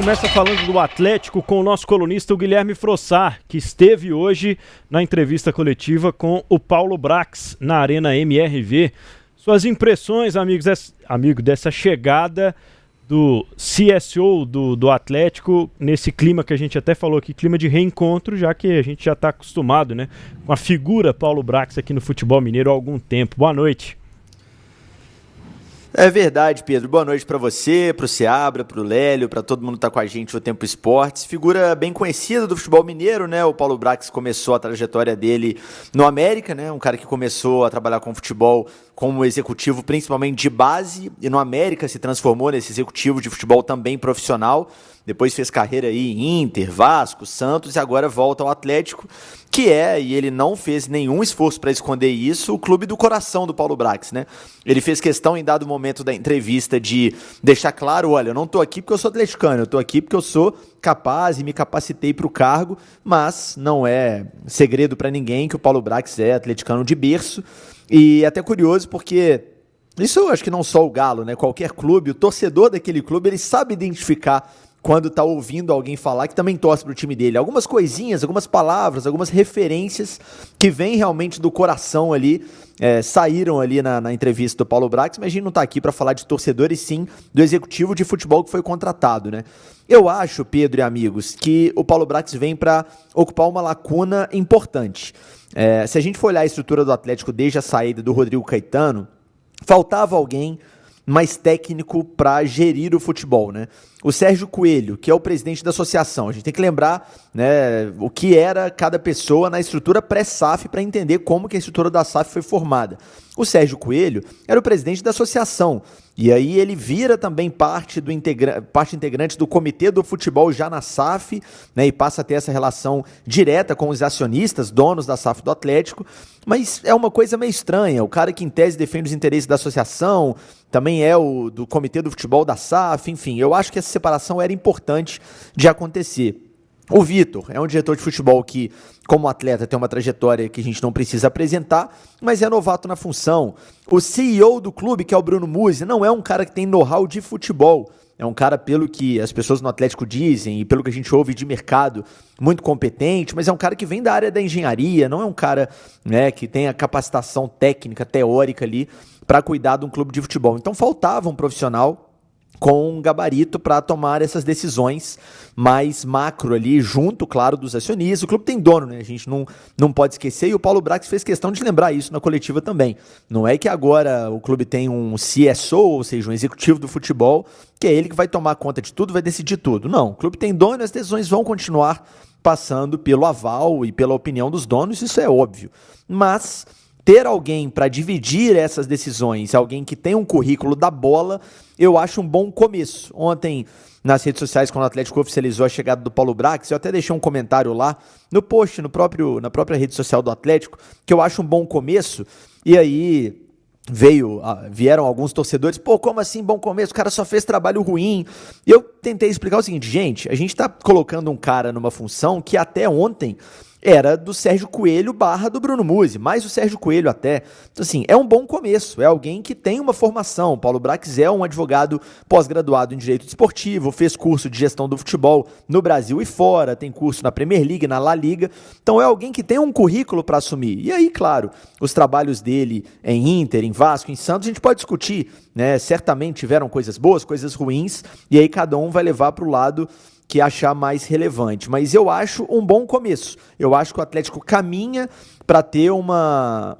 começa falando do Atlético com o nosso colunista, o Guilherme Frossar, que esteve hoje na entrevista coletiva com o Paulo Brax, na Arena MRV. Suas impressões, amigo, dessa chegada do CSO do Atlético, nesse clima que a gente até falou aqui, clima de reencontro, já que a gente já está acostumado, né, com a figura Paulo Brax aqui no futebol mineiro há algum tempo. Boa noite. É verdade, Pedro. Boa noite para você, para o Seabra, para o Lélio, para todo mundo que tá com a gente no Tempo Esportes. Figura bem conhecida do futebol mineiro, né? O Paulo Brax começou a trajetória dele no América, né? Um cara que começou a trabalhar com futebol como executivo, principalmente de base, e no América se transformou nesse executivo de futebol também profissional. Depois fez carreira aí em Inter, Vasco, Santos e agora volta ao Atlético, que é, e ele não fez nenhum esforço para esconder isso, o clube do coração do Paulo Brax, né? Ele fez questão em dado momento da entrevista de deixar claro, olha, eu não estou aqui porque eu sou atleticano, eu estou aqui porque eu sou capaz e me capacitei para o cargo, mas não é segredo para ninguém que o Paulo Brax é atleticano de berço, e é até curioso porque isso eu acho que não só o Galo, né? Qualquer clube, o torcedor daquele clube, ele sabe identificar quando está ouvindo alguém falar que também torce para o time dele. Algumas coisinhas, algumas palavras, algumas referências que vêm realmente do coração ali, saíram ali na entrevista do Paulo Brax, mas a gente não está aqui para falar de torcedores, sim, do executivo de futebol que foi contratado, né? Eu acho, Pedro e amigos, que o Paulo Brax vem para ocupar uma lacuna importante. Se a gente for olhar a estrutura do Atlético desde a saída do Rodrigo Caetano, faltava alguém mais técnico para gerir o futebol, né? O Sérgio Coelho, que é o presidente da associação, a gente tem que lembrar, né, o que era cada pessoa na estrutura pré-SAF para entender como que a estrutura da SAF foi formada. O Sérgio Coelho era o presidente da associação, e aí ele vira também parte integrante do comitê do futebol já na SAF, né, e passa a ter essa relação direta com os acionistas, donos da SAF do Atlético, mas é uma coisa meio estranha, o cara que em tese defende os interesses da associação, também é o do comitê do futebol da SAF, enfim, eu acho que essa separação era importante de acontecer. O Vitor é um diretor de futebol que, como atleta, tem uma trajetória que a gente não precisa apresentar, mas é novato na função. O CEO do clube, que é o Bruno Musi, não é um cara que tem know-how de futebol. É um cara, pelo que as pessoas no Atlético dizem e pelo que a gente ouve de mercado, muito competente, mas é um cara que vem da área da engenharia, não é um cara, né, que tem a capacitação técnica, teórica ali para cuidar de um clube de futebol. Então faltava um profissional com um gabarito para tomar essas decisões mais macro ali, junto, claro, dos acionistas. O clube tem dono, né? A gente não pode esquecer, e o Paulo Brax fez questão de lembrar isso na coletiva também. Não é que agora o clube tem um CSO, ou seja, um executivo do futebol, que é ele que vai tomar conta de tudo, vai decidir tudo. Não, o clube tem dono e as decisões vão continuar passando pelo aval e pela opinião dos donos, isso é óbvio. Mas ter alguém para dividir essas decisões, alguém que tem um currículo da bola, eu acho um bom começo. Ontem, nas redes sociais, quando o Atlético oficializou a chegada do Paulo Brax, eu até deixei um comentário lá no post, na própria rede social do Atlético, que eu acho um bom começo, e aí vieram alguns torcedores, como assim bom começo? O cara só fez trabalho ruim. E eu tentei explicar o seguinte, gente, a gente está colocando um cara numa função que até ontem era do Sérgio Coelho / do Bruno Musi, mais o Sérgio Coelho até. Então, assim, é um bom começo, é alguém que tem uma formação. Paulo Brax é um advogado pós-graduado em Direito Desportivo, fez curso de gestão do futebol no Brasil e fora, tem curso na Premier League, na La Liga. Então é alguém que tem um currículo para assumir. E aí, claro, os trabalhos dele em Inter, em Vasco, em Santos, a gente pode discutir, né? Certamente tiveram coisas boas, coisas ruins, e aí cada um vai levar para o lado que achar mais relevante, mas eu acho um bom começo. Eu acho que o Atlético caminha para ter uma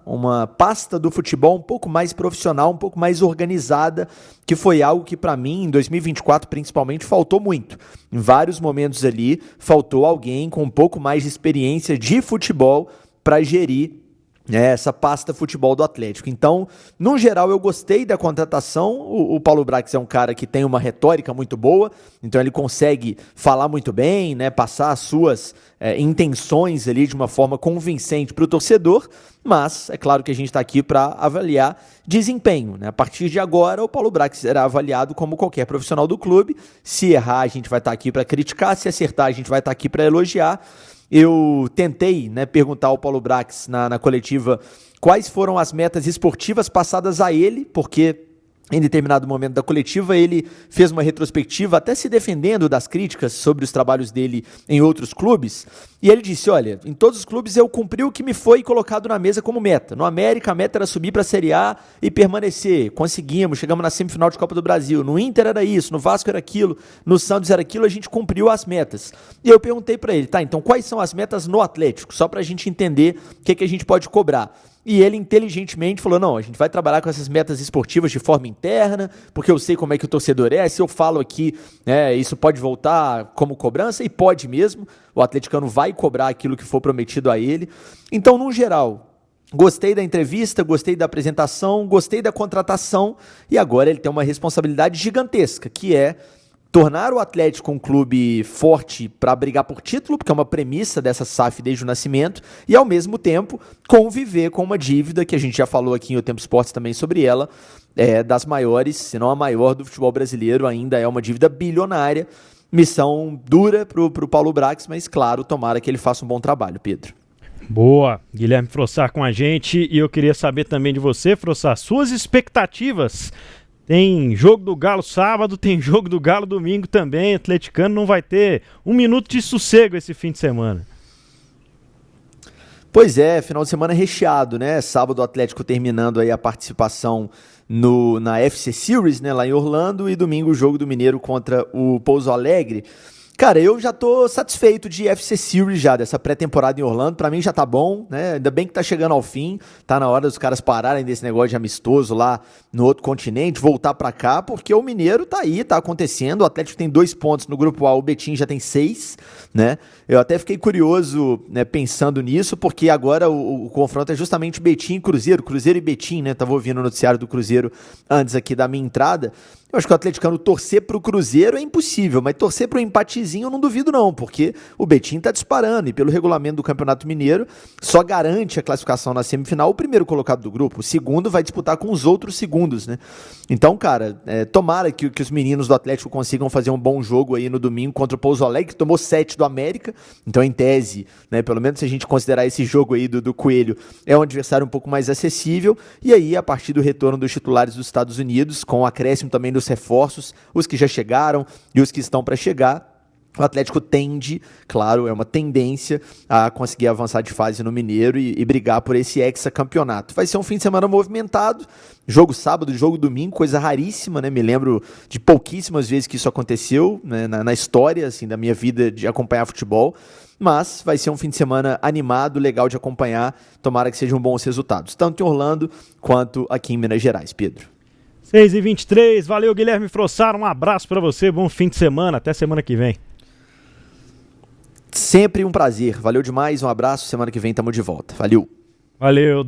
pasta do futebol um pouco mais profissional, um pouco mais organizada, que foi algo que para mim, em 2024 principalmente, faltou muito. Em vários momentos ali, faltou alguém com um pouco mais de experiência de futebol para gerir essa pasta futebol do Atlético. Então, no geral, eu gostei da contratação. O Paulo Brax é um cara que tem uma retórica muito boa, então ele consegue falar muito bem, né, passar as suas intenções ali de uma forma convincente para o torcedor, mas é claro que a gente está aqui para avaliar desempenho, né? A partir de agora, o Paulo Brax será avaliado como qualquer profissional do clube. Se errar, a gente vai estar aqui para criticar, se acertar, a gente vai estar aqui para elogiar. Eu tentei, né, perguntar ao Paulo Brax na coletiva quais foram as metas esportivas passadas a ele, porque em determinado momento da coletiva, ele fez uma retrospectiva, até se defendendo das críticas sobre os trabalhos dele em outros clubes, e ele disse, olha, em todos os clubes eu cumpri o que me foi colocado na mesa como meta. No América, a meta era subir para a Série A e permanecer. Conseguimos, chegamos na semifinal de Copa do Brasil. No Inter era isso, no Vasco era aquilo, no Santos era aquilo, a gente cumpriu as metas. E eu perguntei para ele, tá, então quais são as metas no Atlético? Só para a gente entender o que a gente pode cobrar. E ele inteligentemente falou, não, a gente vai trabalhar com essas metas esportivas de forma interna, porque eu sei como é que o torcedor é, se eu falo aqui, isso pode voltar como cobrança, e pode mesmo, o atleticano vai cobrar aquilo que for prometido a ele. Então, no geral, gostei da entrevista, gostei da apresentação, gostei da contratação, e agora ele tem uma responsabilidade gigantesca, que é tornar o Atlético um clube forte para brigar por título, porque é uma premissa dessa SAF desde o nascimento, e ao mesmo tempo conviver com uma dívida, que a gente já falou aqui em O Tempo Esportes também sobre ela, das maiores, se não a maior do futebol brasileiro, ainda é uma dívida bilionária. Missão dura para o Paulo Brax, mas claro, tomara que ele faça um bom trabalho, Pedro. Boa, Guilherme Frossar com a gente, e eu queria saber também de você, Frossar, suas expectativas. Tem jogo do Galo sábado, tem jogo do Galo domingo também. Atleticano não vai ter um minuto de sossego esse fim de semana. Pois é, final de semana recheado, né? Sábado o Atlético terminando aí a participação na FC Series, né, lá em Orlando, e domingo o jogo do Mineiro contra o Pouso Alegre. Cara, eu já tô satisfeito de FC Series já, dessa pré-temporada em Orlando. Pra mim já tá bom, né? Ainda bem que tá chegando ao fim. Tá na hora dos caras pararem desse negócio de amistoso lá no outro continente, voltar pra cá, porque o Mineiro tá aí, tá acontecendo. O Atlético tem 2 pontos no grupo A, o Betim já tem 6, né? Eu até fiquei curioso, né, pensando nisso, porque agora o confronto é justamente Betim e Cruzeiro. Cruzeiro e Betim, né? Tava ouvindo o noticiário do Cruzeiro antes aqui da minha entrada. Eu acho que o atleticano torcer pro Cruzeiro é impossível, mas torcer pro empatezinho eu não duvido não, porque o Betim tá disparando e pelo regulamento do Campeonato Mineiro só garante a classificação na semifinal o primeiro colocado do grupo, o segundo vai disputar com os outros segundos, né? Então, cara, tomara que os meninos do Atlético consigam fazer um bom jogo aí no domingo contra o Pouso Alegre, que tomou 7 do América, então em tese, né, pelo menos se a gente considerar esse jogo aí do Coelho, é um adversário um pouco mais acessível, e aí a partir do retorno dos titulares dos Estados Unidos, com o acréscimo também dos reforços, os que já chegaram e os que estão para chegar, o Atlético tende, claro, é uma tendência a conseguir avançar de fase no Mineiro e brigar por esse hexacampeonato. Vai ser um fim de semana movimentado, jogo sábado, jogo domingo, coisa raríssima, né? Me lembro de pouquíssimas vezes que isso aconteceu, né, na história assim, da minha vida de acompanhar futebol, mas vai ser um fim de semana animado, legal de acompanhar, tomara que sejam bons resultados, tanto em Orlando quanto aqui em Minas Gerais, Pedro. 6h23, valeu Guilherme Frossar, um abraço pra você, bom fim de semana, até semana que vem. Sempre um prazer, valeu demais, um abraço, semana que vem tamo de volta, valeu. Valeu.